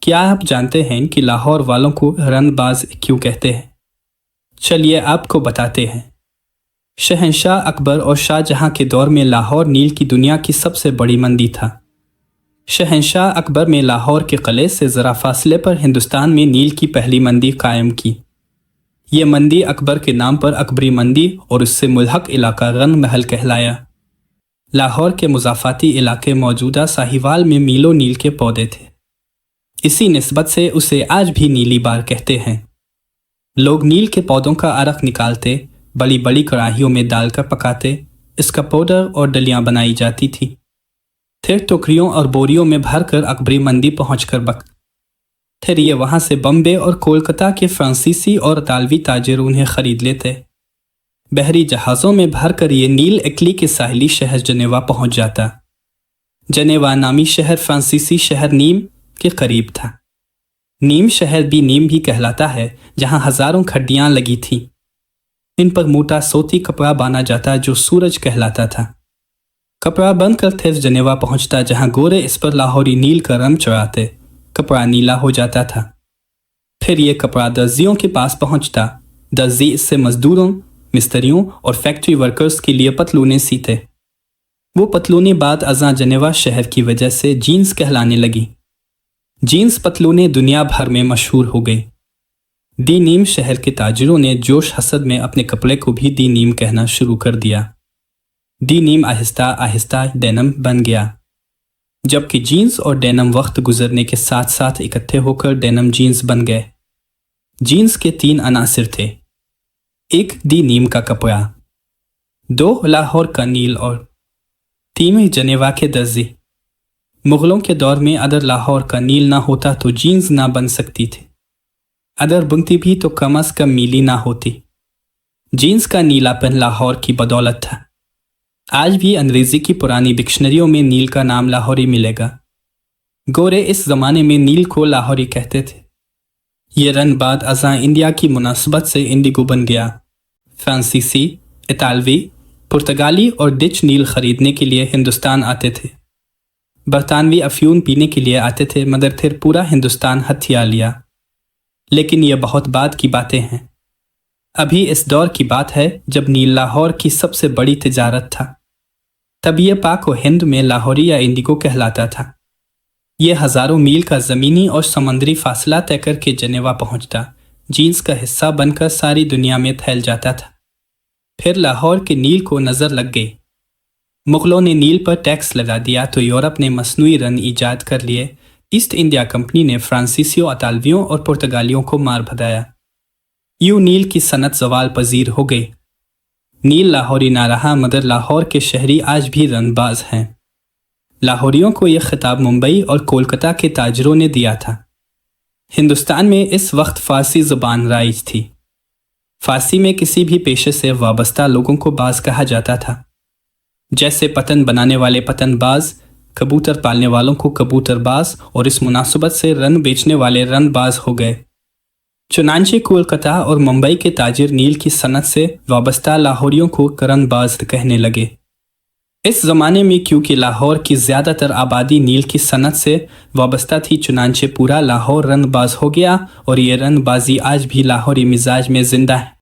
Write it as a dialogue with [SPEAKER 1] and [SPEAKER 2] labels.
[SPEAKER 1] کیا آپ جانتے ہیں کہ لاہور والوں کو رنگباز کیوں کہتے ہیں؟ چلیے آپ کو بتاتے ہیں۔ شہنشاہ اکبر اور شاہ جہاں کے دور میں لاہور نیل کی دنیا کی سب سے بڑی منڈی تھا۔ شہنشاہ اکبر میں لاہور کے قلعے سے ذرا فاصلے پر ہندوستان میں نیل کی پہلی منڈی قائم کی۔ یہ منڈی اکبر کے نام پر اکبری منڈی اور اس سے ملحق علاقہ رنگ محل کہلایا۔ لاہور کے مضافاتی علاقے موجودہ ساہیوال میں میلوں نیل کے پودے تھے، اسی نسبت سے اسے آج بھی نیلی بار کہتے ہیں۔ لوگ نیل کے پودوں کا عرق نکالتے، بڑی بڑی کڑاہیوں میں ڈال کر پکاتے، اس کا پاؤڈر اور ڈلیاں بنائی جاتی تھی، پھر ٹوکریوں اور بوریوں میں بھر کر اکبری منڈی پہنچ کر پھر یہ وہاں سے بمبے اور کولکتہ کے فرانسیسی اور اطالوی تاجر انہیں خرید لیتے۔ بحری جہازوں میں بھر کر یہ نیل اٹلی کے ساحلی شہر جنیوا پہنچ جاتا۔ جنیوا نامی شہر فرانسیسی شہر نیم کے قریب تھا۔ نیم شہر بھی نیم بھی کہلاتا ہے، جہاں ہزاروں کھڈیاں لگی تھیں۔ ان پر موٹا سوتی کپڑا بانا جاتا جو سورج کہلاتا تھا۔ کپڑا بن کر پھر جنیوا پہنچتا، جہاں گورے اس پر لاہوری نیل کا رنگ چڑھاتے، کپڑا نیلا ہو جاتا تھا۔ پھر یہ کپڑا درزیوں کے پاس پہنچتا، درزی اس سے مزدوروں، مستریوں اور فیکٹری ورکرز کے لیے پتلونیں سیتے۔ وہ پتلونیں بعد ازاں جنیوا شہر کی وجہ سے جینز کہلانے لگی۔ جینز پتلونیں دنیا بھر میں مشہور ہو گئی۔ دی نیم شہر کے تاجروں نے جوش حسد میں اپنے کپڑے کو بھی دی نیم کہنا شروع کر دیا۔ دی نیم آہستہ آہستہ ڈینم بن گیا، جبکہ جینز اور ڈینم وقت گزرنے کے ساتھ ساتھ اکٹھے ہو کر ڈینم جینز بن گئے۔ جینز کے 3 عناصر تھے: 1 دی نیم کا کپڑا، 2 لاہور کا نیل اور 3 جنیوا کے درزی۔ مغلوں کے دور میں اگر لاہور کا نیل نہ ہوتا تو جینز نہ بن سکتی تھی، اگر بنتی بھی تو کم از کم میلی نہ ہوتی۔ جینز کا نیلا پن لاہور کی بدولت تھا۔ آج بھی انگریزی کی پرانی ڈکشنریوں میں نیل کا نام لاہوری ملے گا۔ گورے اس زمانے میں نیل کو لاہوری کہتے تھے۔ یہ رنگ بعد ازاں انڈیا کی مناسبت سے انڈیگو بن گیا۔ فرانسیسی، اطالوی، پرتگالی اور ڈچ نیل خریدنے کے لیے ہندوستان آتے تھے۔ برطانوی افیون پینے کے لیے آتے تھے، مگر پھر پورا ہندوستان ہتھیا لیا۔ لیکن یہ بہت بعد کی باتیں ہیں۔ ابھی اس دور کی بات ہے جب نیل لاہور کی سب سے بڑی تجارت تھا۔ تب یہ پاک و ہند میں لاہوری یا انڈیگو کہلاتا تھا۔ یہ ہزاروں میل کا زمینی اور سمندری فاصلہ طے کر کے جنیوا پہنچتا، جینز کا حصہ بن کر ساری دنیا میں پھیل جاتا تھا۔ پھر لاہور کے نیل کو نظر لگ گئی۔ مغلوں نے نیل پر ٹیکس لگا دیا تو یورپ نے مصنوعی رنگ ایجاد کر لیے۔ ایسٹ انڈیا کمپنی نے فرانسیسیوں، اطالویوں اور پرتگالیوں کو مار بھگایا۔ یوں نیل کی صنعت زوال پذیر ہو گئی۔ نیل لاہوری نہ رہا، مگر لاہور کے شہری آج بھی رنگ باز ہیں۔ لاہوریوں کو یہ خطاب ممبئی اور کولکتہ کے تاجروں نے دیا تھا۔ ہندوستان میں اس وقت فارسی زبان رائج تھی۔ فارسی میں کسی بھی پیشے سے وابستہ لوگوں کو باز کہا جاتا تھا، جیسے پتن بنانے والے پتن باز، کبوتر پالنے والوں کو کبوتر باز، اور اس مناسبت سے رن بیچنے والے رن باز ہو گئے۔ چنانچہ کولکتہ اور ممبئی کے تاجر نیل کی صنعت سے وابستہ لاہوریوں کو رن باز کہنے لگے۔ اس زمانے میں کیونکہ لاہور کی زیادہ تر آبادی نیل کی صنعت سے وابستہ تھی، چنانچہ پورا لاہور رن باز ہو گیا، اور یہ رن بازی آج بھی لاہوری مزاج میں زندہ ہے۔